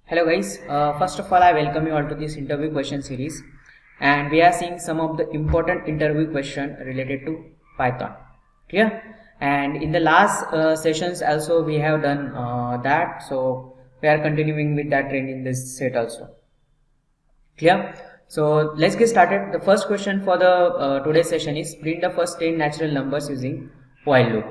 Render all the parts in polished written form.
Hello guys, first of all I welcome you all to this interview question series, and we are seeing some of the important interview question related to Python. Clear? And in the last sessions also we have done that, so we are continuing with that trend in this set also. Clear? So let's get started. The first question for the today's session is print the first 10 natural numbers using while loop.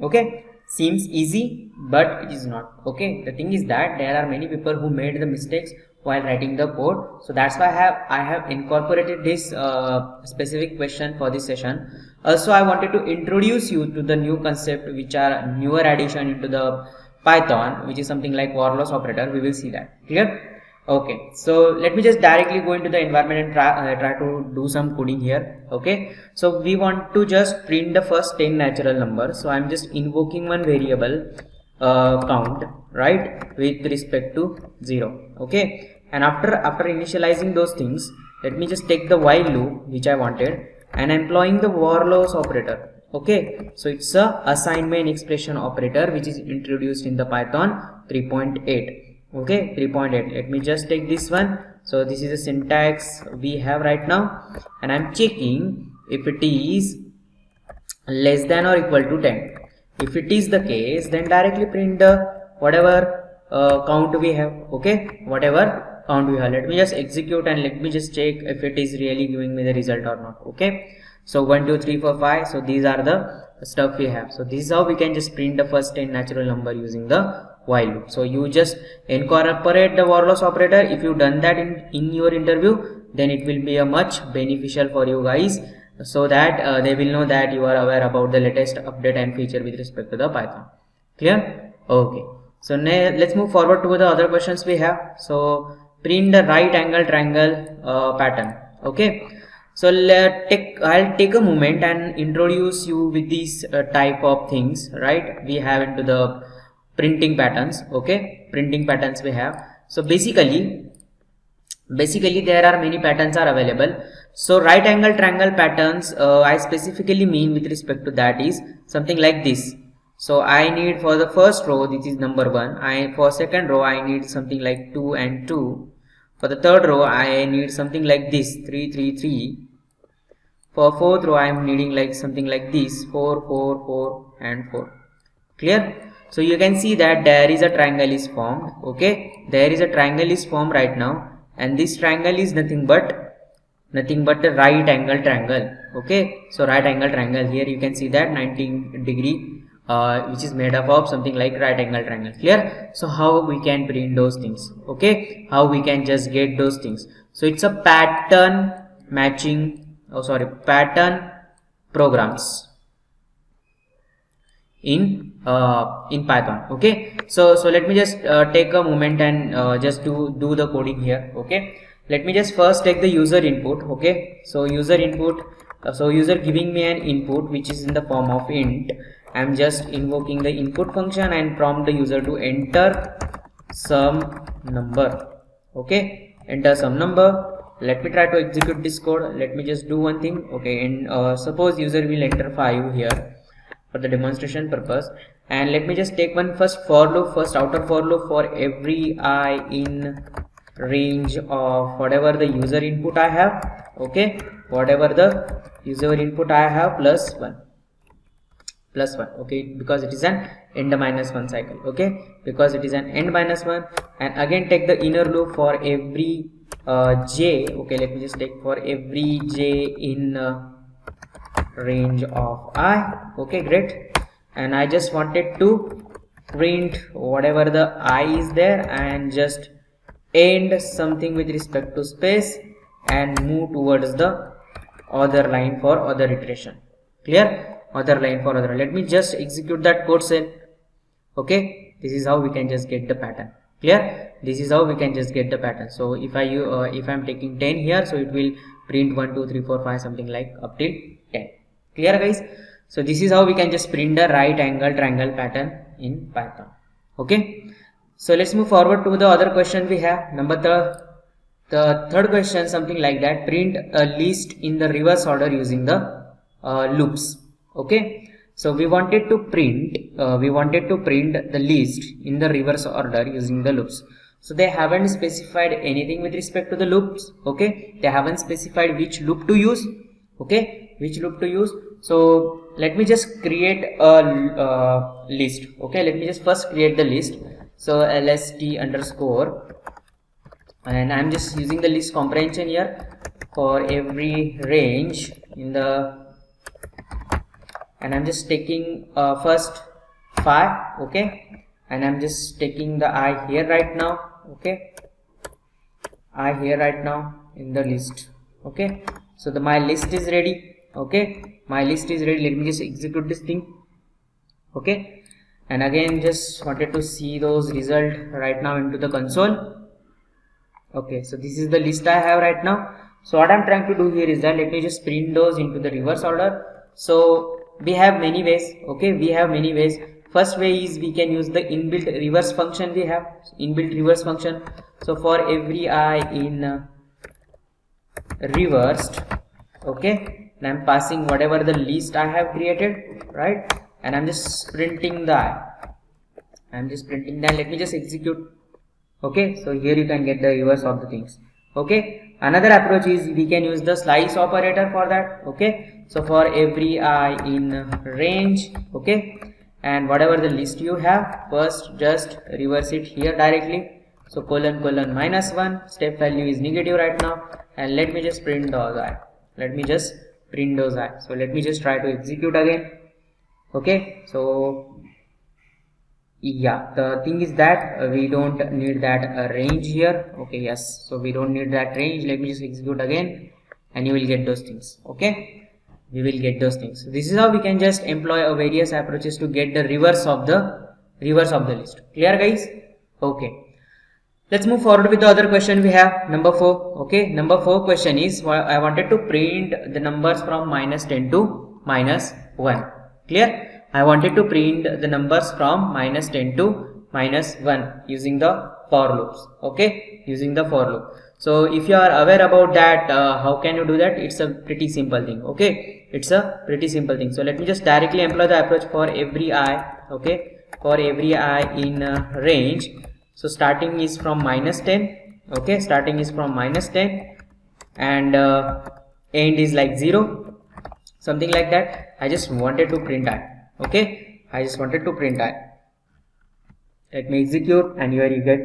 Okay, seems easy, but it is not. Okay, the thing is that there are many people who made the mistakes while writing the code, so that's why I have incorporated this specific question for this session. Also, I wanted to introduce you to the new concept which are newer addition into the Python, which is something like for loss operator. We will see that. Clear? Okay, so let me just directly go into the environment and try to do some coding here. Okay, so we want to just print the first 10 natural numbers. So I'm just invoking one variable count, right, with respect to 0. Okay, and after initializing those things, let me just take the while loop which I wanted and employing the for loss operator. Okay, so it's a assignment expression operator which is introduced in the Python 3.8. okay, 3.8. let me just take this one. So this is the syntax we have right now, and I'm checking if it is less than or equal to 10. If it is the case, then directly print the whatever count we have. Okay, whatever count we have, let me just execute and let me just check if it is really giving me the result or not. Okay, so 1 2 3 4 5, so these are the stuff we have. So this is how we can just print the first 10 natural number using the while loop. So you just incorporate the for loss operator. If you done that in your interview, then it will be a much beneficial for you guys, so that they will know that you are aware about the latest update and feature with respect to the Python. Clear? Okay, so now let's move forward to the other questions we have. So print the right angle triangle pattern. Okay, so I'll take a moment and introduce you with these type of things, right, we have into the printing patterns. Okay, printing patterns we have. So basically there are many patterns are available. So right angle triangle patterns, I specifically mean with respect to that is something like this. So I need for the first row, this is number 1. For second row I need something like 2 and 2. For the third row I need something like this, 3 3 3. For fourth row I am needing like something like this, 4 4 4 and 4. Clear? So you can see that there is a triangle is formed. Okay, there is a triangle is formed right now, and this triangle is nothing but the right angle triangle. Okay, so right angle triangle, here you can see that 90 degree which is made up of something like right angle triangle. Clear? So how we can print those things? Okay, how we can just get those things? So it's a pattern matching, pattern programs in Python. Okay, so let me just take a moment and just do the coding here. Okay, let me just first take the user input. Okay, so user input, so user giving me an input which is in the form of int. I'm just invoking the input function and prompt the user to enter some number. Okay, enter some number. Let me try to execute this code. Let me just do one thing. Okay, and suppose user will enter 5 here for the demonstration purpose, and let me just take one first for loop, first outer for loop for every I in range of whatever the user input I have. Okay, whatever the user input I have plus 1. Okay, because it is an end minus 1 cycle. Okay, because it is an end minus 1, and again take the inner loop for every j. Okay, let me just take for every j in range of I. Okay, great. And I just wanted to print whatever the I is there and just end something with respect to space and move towards the other line for other iteration. Clear? Other line for other. Let me just execute that code cell. Okay, this is how we can just get the pattern. Clear? This is how we can just get the pattern. So if I'm taking 10 here, so it will print 1 2 3 4 5 something like up till 10. Clear guys? So this is how we can just print the right angle triangle pattern in Python. Okay, so let's move forward to the other question we have. The third question, something like that, print a list in the reverse order using the loops. Okay, so we wanted to print the list in the reverse order using the loops. So they haven't specified anything with respect to the loops. Okay, they haven't specified which loop to use. Okay, which loop to use. So let me just create a list. Okay, let me just first create the list. So lst underscore, and I'm just using the list comprehension here for every range in the, and I'm just taking first 5. Okay, and I'm just taking the I here right now. Okay, I here right now in the list. Okay, so my list is ready. Okay, my list is ready. Let me just execute this thing. Okay, and again just wanted to see those result right now into the console. Okay, so this is the list I have right now. So what I'm trying to do here is that let me just print those into the reverse order. So we have many ways. Okay, we have many ways. First way is we can use the inbuilt reverse function. We have inbuilt reverse function. So for every I in reversed, okay, and I'm passing whatever the list I have created, right, and I'm just printing the I. I'm just printing that. Let me just execute. Okay, so here you can get the reverse of the things. Okay, another approach is we can use the slice operator for that. Okay, so for every I in range, okay, and whatever the list you have, first just reverse it here directly. So colon colon -1, step value is negative right now, and let me just print those I. Let me just print those I. So let me just try to execute again. Okay, so yeah, the thing is that we don't need that range here. Okay, yes, so we don't need that range. Let me just execute again, and you will get those things. Okay, we will get those things. So this is how we can just employ a various approaches to get the reverse of the list. Clear, guys? Okay, let's move forward with the other question. We have number 4. Okay, number 4 question is I wanted to print the numbers from -10 to -1. Clear? I wanted to print the numbers from -10 to -1 using the for loops. Okay, using the for loop. So if you are aware about that, how can you do that? It's a pretty simple thing. Okay, it's a pretty simple thing. So let me just directly employ the approach for every I. Okay, for every I in range. So starting is from -10. Okay, starting is from -10, and end is like 0, something like that. I just wanted to print I. Okay, I just wanted to print I. Let me execute, and here you get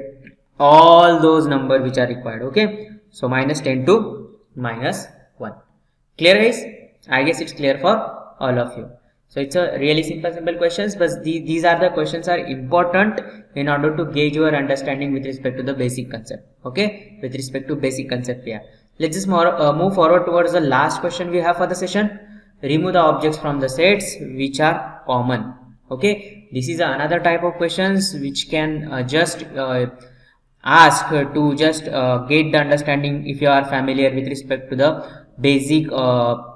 all those numbers which are required. Okay, so -10 to -1. Clear, guys? I guess it's clear for all of you. So it's a really simple questions, but these are the questions are important in order to gauge your understanding with respect to the basic concept. Okay, with respect to basic concept. Yeah, let's just move forward towards the last question we have for the session. Remove the objects from the sets which are common. Okay, this is another type of questions which can just ask to just get the understanding if you are familiar with respect to the basic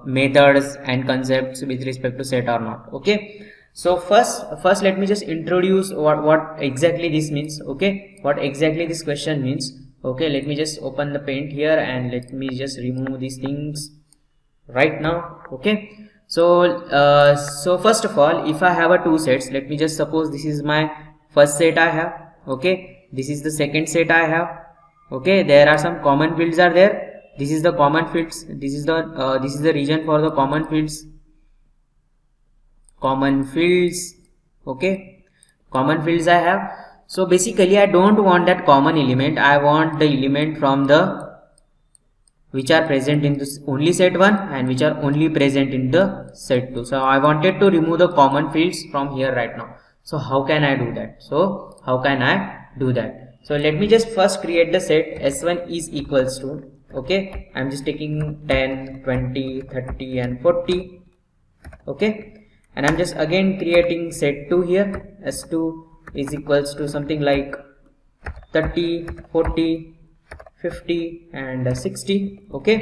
methods and concepts with respect to set or not. Okay, so first let me just introduce what exactly this means. Okay, what exactly this question means. Okay, let me just open the paint here, and let me just remove these things right now. Okay, so so first of all, if I have a 2 sets, let me just suppose this is my first set I have. Okay, this is the second set I have. Okay, there are some common fields are there. This is the common fields. This is the region for the common fields. Okay, common fields I have. So basically I don't want that common element. I want the element from the which are present in this only set 1 and which are only present in the set 2. So I wanted to remove the common fields from here right now. So how can I do that? So let me just first create the set S1 is equals to, okay, I'm just taking 10, 20, 30 and 40. Okay, and I'm just again creating set 2 here. S2 is equals to something like 30, 40, 50 and 60. Okay,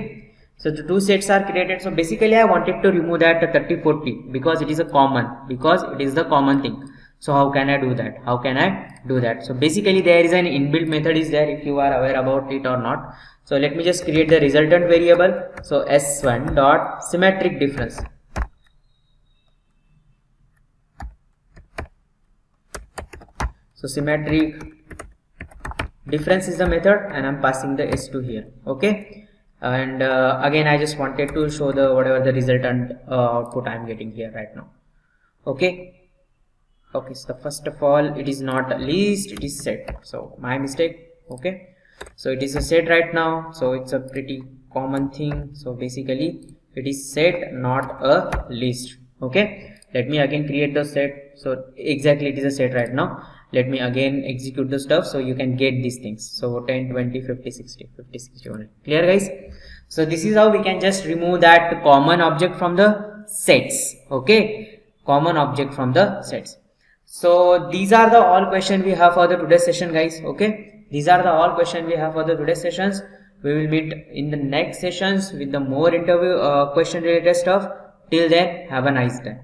so the 2 sets are created. So basically I wanted to remove that 30, 40 because it is a common, because it is the common thing. So how can I do that? So basically there is an inbuilt method is there, if you are aware about it or not. So let me just create the resultant variable. So S1 dot symmetric difference. So symmetric difference is the method, and I'm passing the s2 here. Okay, and again I just wanted to show the whatever the resultant output I'm getting here right now. Okay, okay, so first of all, it is not list, it is set, so my mistake. Okay, so it is a set right now, so it's a pretty common thing. So basically it is set, not a list. Okay, let me again create the set. So exactly it is a set right now. Let me again execute the stuff so you can get these things. So 10, 20, 50, 60, 50, 60, 100. Clear, guys? So this is how we can just remove that common object from the sets. Okay, common object from the sets. So these are the all question we have for the today's session, guys. Okay, these are the all question we have for the today's sessions. We will meet in the next sessions with the more interview question related stuff. Till then, have a nice day.